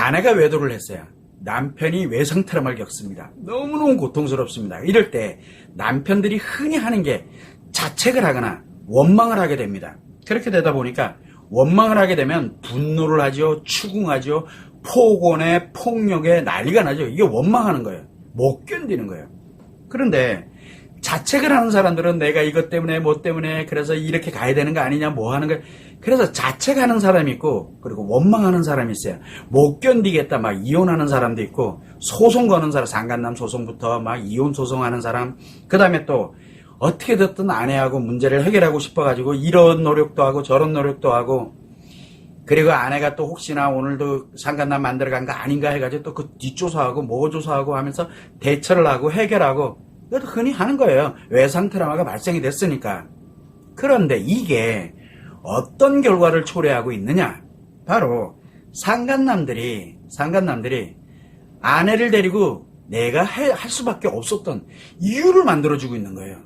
아내가 외도를 했어요. 남편이 외상 트라우마를 겪습니다. 너무너무 고통스럽습니다. 이럴 때 남편들이 흔히 하는 게 자책을 하거나 원망을 하게 됩니다. 그렇게 되다 보니까 원망을 하게 되면 분노를 하죠. 추궁하죠. 폭언에 폭력에 난리가 나죠. 이게 원망하는 거예요. 못 견디는 거예요. 그런데 자책을 하는 사람들은 내가 이것 때문에 뭐 때문에 그래서 이렇게 가야 되는 거 아니냐 뭐 하는 거, 그래서 자책하는 사람이 있고 그리고 원망하는 사람이 있어요. 못 견디겠다 막 이혼하는 사람도 있고 소송 거는 사람, 상간남 소송부터 막 이혼 소송하는 사람, 그 다음에 또 어떻게 됐든 아내하고 문제를 해결하고 싶어가지고 이런 노력도 하고 저런 노력도 하고, 그리고 아내가 또 혹시나 오늘도 상간남 만들어 간 거 아닌가 해가지고 또 그 뒷조사하고 뭐 조사하고 하면서 대처를 하고 해결하고, 이것도 흔히 하는 거예요. 외상 트라우마가 발생이 됐으니까. 그런데 이게 어떤 결과를 초래하고 있느냐? 바로 상간남들이 아내를 데리고 내가 할 수밖에 없었던 이유를 만들어주고 있는 거예요.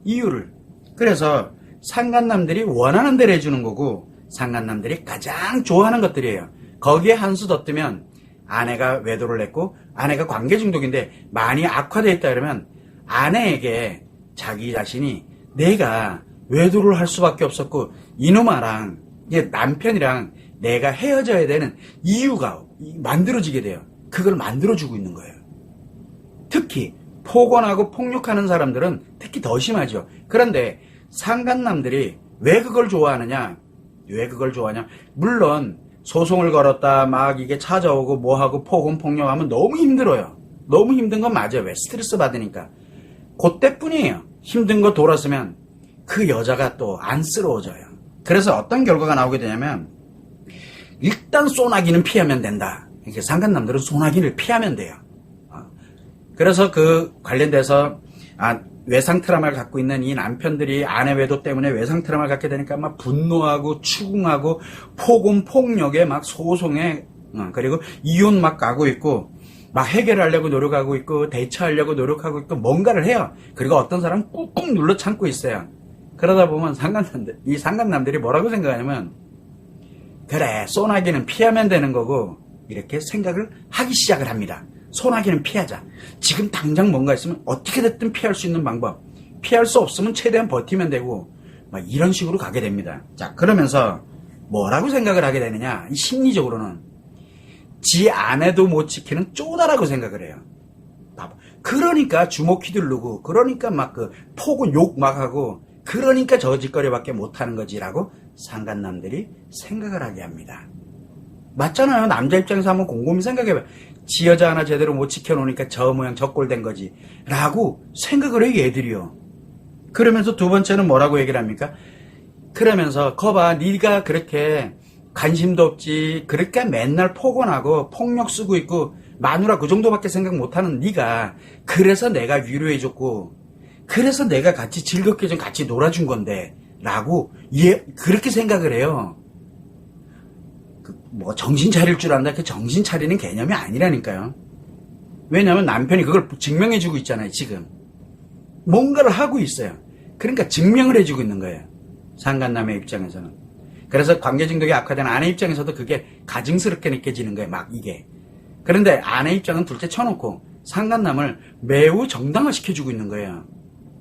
이유를. 그래서 상간남들이 원하는 대로 해주는 거고 상간남들이 가장 좋아하는 것들이에요. 거기에 한 수 더 뜨면 아내가 외도를 했고 아내가 관계 중독인데 많이 악화되어 있다 그러면 아내에게 자기 자신이 내가 외도를 할 수밖에 없었고 이놈아랑 남편이랑 내가 헤어져야 되는 이유가 만들어지게 돼요. 그걸 만들어주고 있는 거예요. 특히 폭언하고 폭력하는 사람들은 특히 더 심하죠. 그런데 상간남들이 왜 그걸 좋아하느냐? 물론 소송을 걸었다 막 이게 찾아오고 뭐하고 폭언 폭력하면 너무 힘들어요. 너무 힘든 건 맞아요. 왜? 스트레스 받으니까. 그때뿐이에요. 힘든 거 돌았으면 그 여자가 또 안쓰러워져요. 그래서 어떤 결과가 나오게 되냐면 일단 소나기는 피하면 된다. 이렇게 상간남들은 소나기를 피하면 돼요. 그래서 그 관련돼서 외상 트라우마를 갖고 있는 이 남편들이 아내 외도 때문에 외상 트라우마를 갖게 되니까 막 분노하고 추궁하고 폭언 폭력에 막 소송에 그리고 이혼 막 가고 있고 막 해결하려고 노력하고 있고 대처하려고 노력하고 있고 뭔가를 해요. 그리고 어떤 사람은 꾹꾹 눌러 참고 있어요. 그러다 보면 이 상간남들이 뭐라고 생각하냐면 그래 소나기는 피하면 되는 거고 이렇게 생각을 하기 시작을 합니다. 소나기는 피하자. 지금 당장 뭔가 있으면 어떻게 됐든 피할 수 있는 방법. 피할 수 없으면 최대한 버티면 되고 막 이런 식으로 가게 됩니다. 자, 그러면서 뭐라고 생각을 하게 되느냐? 이 심리적으로는 지 아내도 못 지키는 쪼다라고 생각을 해요. 그러니까 주먹 휘두르고 그러니까 막 그 폭은 욕 막 하고 그러니까 저 짓거리밖에 못하는 거지라고 상간남들이 생각을 하게 합니다. 맞잖아요. 남자 입장에서 한번 곰곰이 생각해봐요. 지 여자 하나 제대로 못 지켜놓으니까 저 모양 저 꼴 된 거지 라고 생각을 해요. 얘들이요. 그러면서 두 번째는 뭐라고 얘기를 합니까? 그러면서 거봐 네가 그렇게 관심도 없지 그렇게 맨날 폭언하고 폭력 쓰고 있고 마누라 그 정도밖에 생각 못하는 네가 그래서 내가 위로해줬고 그래서 내가 같이 즐겁게 좀 같이 놀아준 건데 라고 그렇게 생각을 해요. 뭐 정신 차릴 줄 안다. 그 정신 차리는 개념이 아니라니까요. 왜냐하면 남편이 그걸 증명해주고 있잖아요. 지금 뭔가를 하고 있어요. 그러니까 증명을 해주고 있는 거예요. 상간남의 입장에서는. 그래서 관계중독이 악화된 아내 입장에서도 그게 가증스럽게 느껴지는 거예요. 막 이게. 그런데 아내 입장은 둘째 쳐놓고 상간남을 매우 정당화시켜주고 있는 거예요.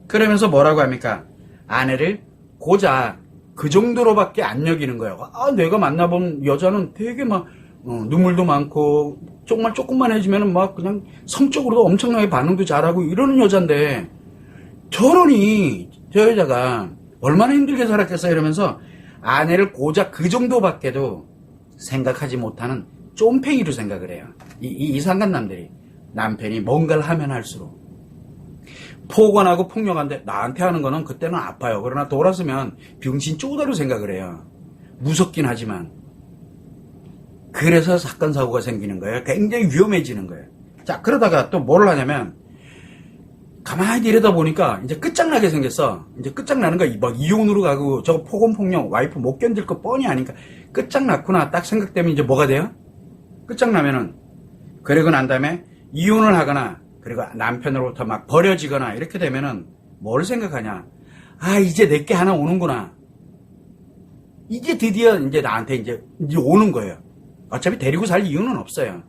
그러면서 뭐라고 합니까? 아내를 고작 그 정도로밖에 안 여기는 거예요. 내가 만나본 여자는 되게 막 눈물도 많고 정말 조금만 해주면 막 그냥 성적으로도 엄청나게 반응도 잘하고 이러는 여잔데 저러니 저 여자가 얼마나 힘들게 살았겠어 이러면서 아내를 고작 그 정도밖에도 생각하지 못하는 쫌팽이로 생각을 해요. 이 상간남들이 남편이 뭔가를 하면 할수록 폭언하고 폭력한데 나한테 하는 거는 그때는 아파요. 그러나 돌아서면 병신 쪼다로 생각을 해요. 무섭긴 하지만. 그래서 사건 사고가 생기는 거예요. 굉장히 위험해지는 거예요. 자, 그러다가 또 뭘 하냐면 가만히 이러다 보니까 이제 끝장나게 생겼어. 이제 끝장나는 거야. 막 이혼으로 가고 저거 폭언 폭력 와이프 못 견딜 거 뻔히 아니까 끝장났구나 딱 생각되면 이제 뭐가 돼요? 끝장나면은 그리고 난 다음에 이혼을 하거나 그리고 남편으로부터 막 버려지거나 이렇게 되면은 뭘 생각하냐? 이제 내게 하나 오는구나. 이게 드디어 이제 나한테 이제 오는 거예요. 어차피 데리고 살 이유는 없어요.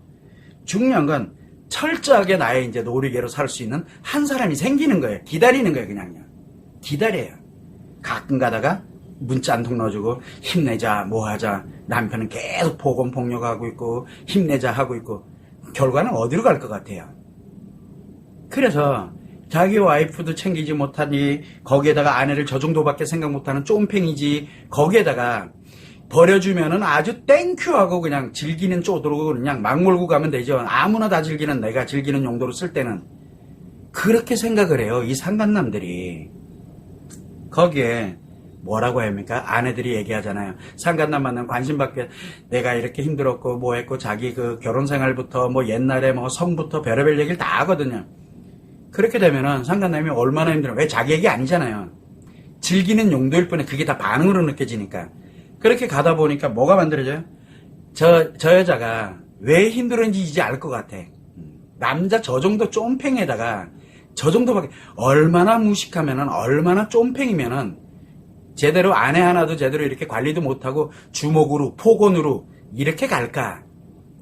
중요한 건 철저하게 나의 이제 놀이개로 살 수 있는 한 사람이 생기는 거예요. 기다리는 거예요, 그냥요. 기다려요. 가끔 가다가 문자 한 통 넣어주고 힘내자, 뭐 하자. 남편은 계속 폭언폭력하고 있고 힘내자 하고 있고 결과는 어디로 갈 것 같아요. 그래서 자기 와이프도 챙기지 못하니 거기에다가 아내를 저 정도밖에 생각 못하는 쫌팽이지 거기에다가 버려주면은 아주 땡큐하고 그냥 즐기는 쪽으로 그냥 막 몰고 가면 되죠. 아무나 다 즐기는 내가 즐기는 용도로 쓸 때는 그렇게 생각을 해요. 이 상간남들이. 거기에 뭐라고 합니까? 아내들이 얘기하잖아요. 상간남 만나면 관심받게 내가 이렇게 힘들었고 뭐 했고 자기 그 결혼 생활부터 뭐 옛날에 뭐 성부터 별의별 얘기를 다 하거든요. 그렇게 되면은 상간남이 얼마나 힘들어. 왜 자기 얘기 아니잖아요. 즐기는 용도일 뿐에 그게 다 반응으로 느껴지니까. 그렇게 가다 보니까 뭐가 만들어져요? 저 여자가 왜 힘들었는지 이제 알 것 같아. 남자 저 정도 쫌팽에다가 저 정도밖에 얼마나 무식하면은 얼마나 쫌팽이면은 제대로 아내 하나도 제대로 이렇게 관리도 못하고 주먹으로 폭언으로 이렇게 갈까?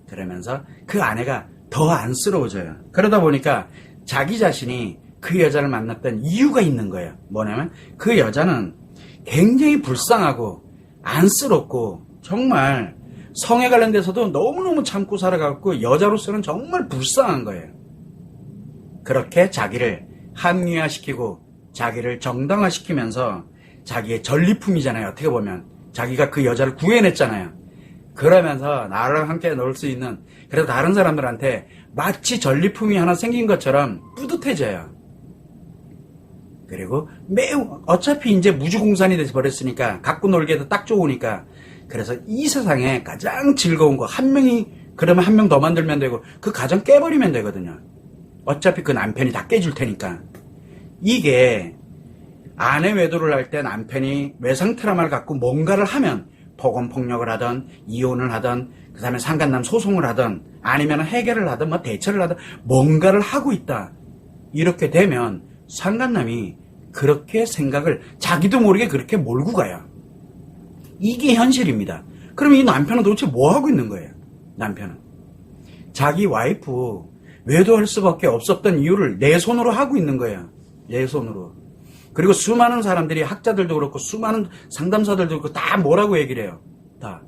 그러면서 그 아내가 더 안쓰러워져요. 그러다 보니까 자기 자신이 그 여자를 만났던 이유가 있는 거예요. 뭐냐면 그 여자는 굉장히 불쌍하고 안쓰럽고 정말 성에 관련돼서도 너무너무 참고 살아갔고 여자로서는 정말 불쌍한 거예요. 그렇게 자기를 합리화시키고 자기를 정당화시키면서 자기의 전리품이잖아요. 어떻게 보면 자기가 그 여자를 구해냈잖아요. 그러면서 나랑 함께 놀 수 있는 그래서 다른 사람들한테 마치 전리품이 하나 생긴 것처럼 뿌듯해져요. 그리고 매우 어차피 이제 무주공산이 돼서 버렸으니까 갖고 놀기에도 딱 좋으니까 그래서 이 세상에 가장 즐거운 거 한 명이 그러면 한 명 더 만들면 되고 그 가정 깨버리면 되거든요. 어차피 그 남편이 다 깨줄 테니까. 이게 아내 외도를 할 때 남편이 외상 트라우마를 갖고 뭔가를 하면 폭언 폭력을 하든 이혼을 하든 그 다음에 상간남 소송을 하든 아니면 해결을 하든 뭐 대처를 하든 뭔가를 하고 있다. 이렇게 되면 상간남이 그렇게 생각을 자기도 모르게 그렇게 몰고 가요. 이게 현실입니다. 그럼 이 남편은 도대체 뭐 하고 있는 거예요? 남편은 자기 와이프 외도할 수밖에 없었던 이유를 내 손으로 하고 있는 거예요. 내 손으로. 그리고 수많은 사람들이 학자들도 그렇고 수많은 상담사들도 그렇고 다 뭐라고 얘기를 해요. 다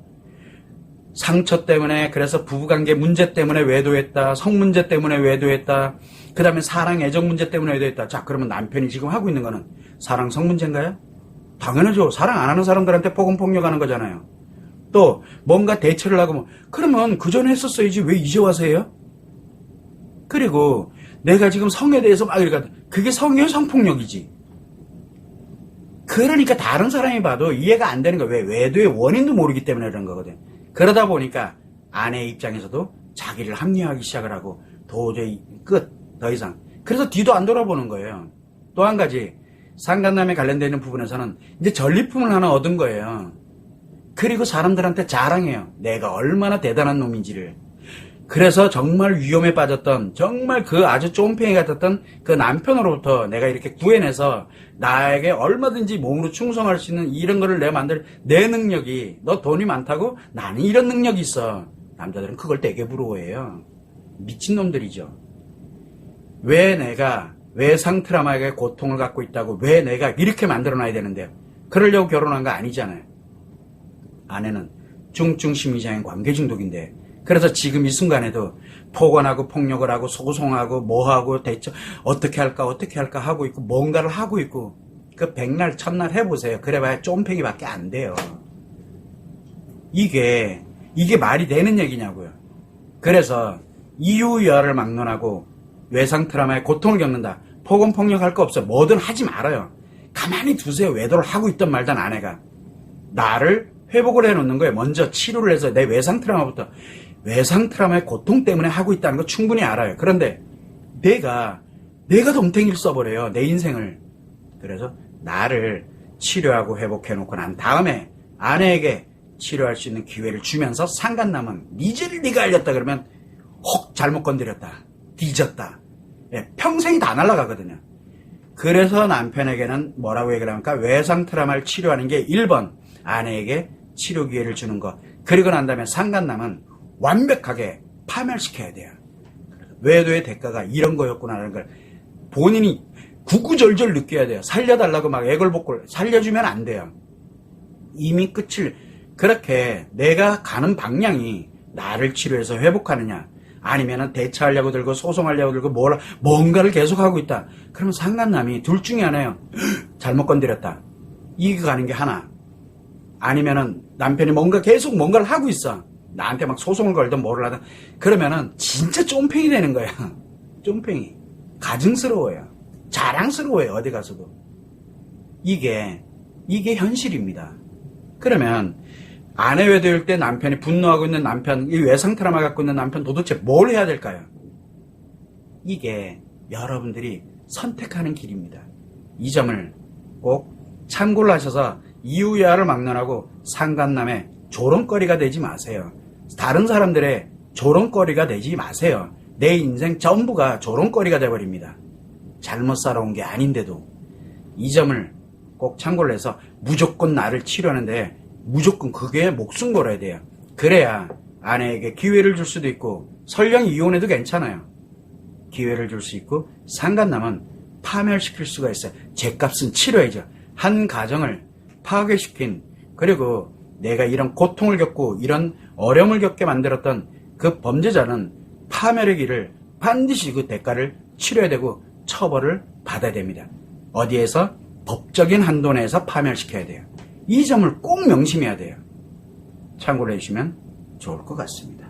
상처 때문에 그래서 부부관계 문제 때문에 외도했다. 성 문제 때문에 외도했다. 그 다음에 사랑 애정 문제 때문에 외도했다. 자, 그러면 남편이 지금 하고 있는 거는 사랑 성 문제인가요? 당연하죠. 사랑 안 하는 사람들한테 폭언 폭력하는 거잖아요. 또 뭔가 대처를 하고 뭐 그러면 그 전에 했었어야지 왜 이제 와서 해요? 그리고 내가 지금 성에 대해서 막 이러니까 그게 성이에요, 성폭력이지. 그러니까 다른 사람이 봐도 이해가 안 되는 거야. 왜? 외도의 원인도 모르기 때문에 그런 거거든. 그러다 보니까 아내의 입장에서도 자기를 합리화하기 시작을 하고 도저히 끝. 더 이상. 그래서 뒤도 안 돌아보는 거예요. 또 한 가지 상간남에 관련되어 있는 부분에서는 이제 전리품을 하나 얻은 거예요. 그리고 사람들한테 자랑해요. 내가 얼마나 대단한 놈인지를. 그래서 정말 위험에 빠졌던 정말 그 아주 쫌팽이 같았던 그 남편으로부터 내가 이렇게 구해내서 나에게 얼마든지 몸으로 충성할 수 있는 이런 거를 내가 만들 내 능력이 너 돈이 많다고 나는 이런 능력이 있어. 남자들은 그걸 되게 부러워해요. 미친놈들이죠. 왜 내가 외상 트라우마의 고통을 갖고 있다고 왜 내가 이렇게 만들어놔야 되는데요. 그러려고 결혼한 거 아니잖아요. 아내는 중증 심리장애인 관계 중독인데 그래서 지금 이 순간에도 폭언하고 폭력을 하고 소송하고 뭐하고 대처 어떻게 할까 하고 있고 뭔가를 하고 있고 그 백날 첫날 해보세요. 그래봐야 쫌팽이밖에 안 돼요. 이게 말이 되는 얘기냐고요. 그래서 이유여를 막론하고 외상 트라우마의 고통을 겪는다. 폭언 폭력할 거 없어. 뭐든 하지 말아요. 가만히 두세요. 외도를 하고 있던 말던 아내가 나를 회복을 해놓는 거예요. 먼저 치료를 해서 내 외상 트라우마부터 외상 트라우마의 고통 때문에 하고 있다는 거 충분히 알아요. 그런데 내가 덤탱이를 써버려요. 내 인생을. 그래서 나를 치료하고 회복해놓고 난 다음에 아내에게 치료할 수 있는 기회를 주면서 상간남은 니제를 네가 알렸다 그러면 혹 잘못 건드렸다. 뒤졌다. 예, 평생이 다 날아가거든요. 그래서 남편에게는 뭐라고 얘기를 합니까? 외상 트라우마를 치료하는 게 1번 아내에게 치료 기회를 주는 것. 그리고 난 다음에 상간남은 완벽하게 파멸시켜야 돼요. 외도의 대가가 이런 거였구나라는 걸 본인이 구구절절 느껴야 돼요. 살려달라고 막 애걸복걸 살려주면 안 돼요. 이미 끝을 그렇게 내가 가는 방향이 나를 치료해서 회복하느냐 아니면은 대처하려고 들고 소송하려고 들고 뭔가를 계속하고 있다. 그러면 상간남이 둘 중에 하나예요. 잘못 건드렸다. 이게 가는 게 하나. 아니면은 남편이 계속 뭔가를 하고 있어. 나한테 막 소송을 걸든 뭐를 하든 그러면은 진짜 쫌팽이 되는 거야. 쫌팽이. 가증스러워요. 자랑스러워요. 어디 가서도. 이게 현실입니다. 그러면 아내 외도일 때 남편이 분노하고 있는 남편, 이 외상 트라우마 갖고 있는 남편 도대체 뭘 해야 될까요? 이게 여러분들이 선택하는 길입니다. 이 점을 꼭 참고를 하셔서 이유야를 막론하고 상간남의 조롱거리가 되지 마세요. 다른 사람들의 조롱거리가 되지 마세요. 내 인생 전부가 조롱거리가 돼버립니다. 잘못 살아온 게 아닌데도 이 점을 꼭 참고를 해서 무조건 나를 치료하는데 무조건 그게 목숨 걸어야 돼요. 그래야 아내에게 기회를 줄 수도 있고 설령 이혼해도 괜찮아요. 기회를 줄 수 있고 상간남은 파멸시킬 수가 있어요. 죗값은 치러야죠. 한 가정을 파괴시킨 그리고 내가 이런 고통을 겪고 이런 어려움을 겪게 만들었던 그 범죄자는 파멸의 길을 반드시 그 대가를 치러야 되고 처벌을 받아야 됩니다. 어디에서? 법적인 한도 내에서 파멸시켜야 돼요. 이 점을 꼭 명심해야 돼요. 참고를 해주시면 좋을 것 같습니다.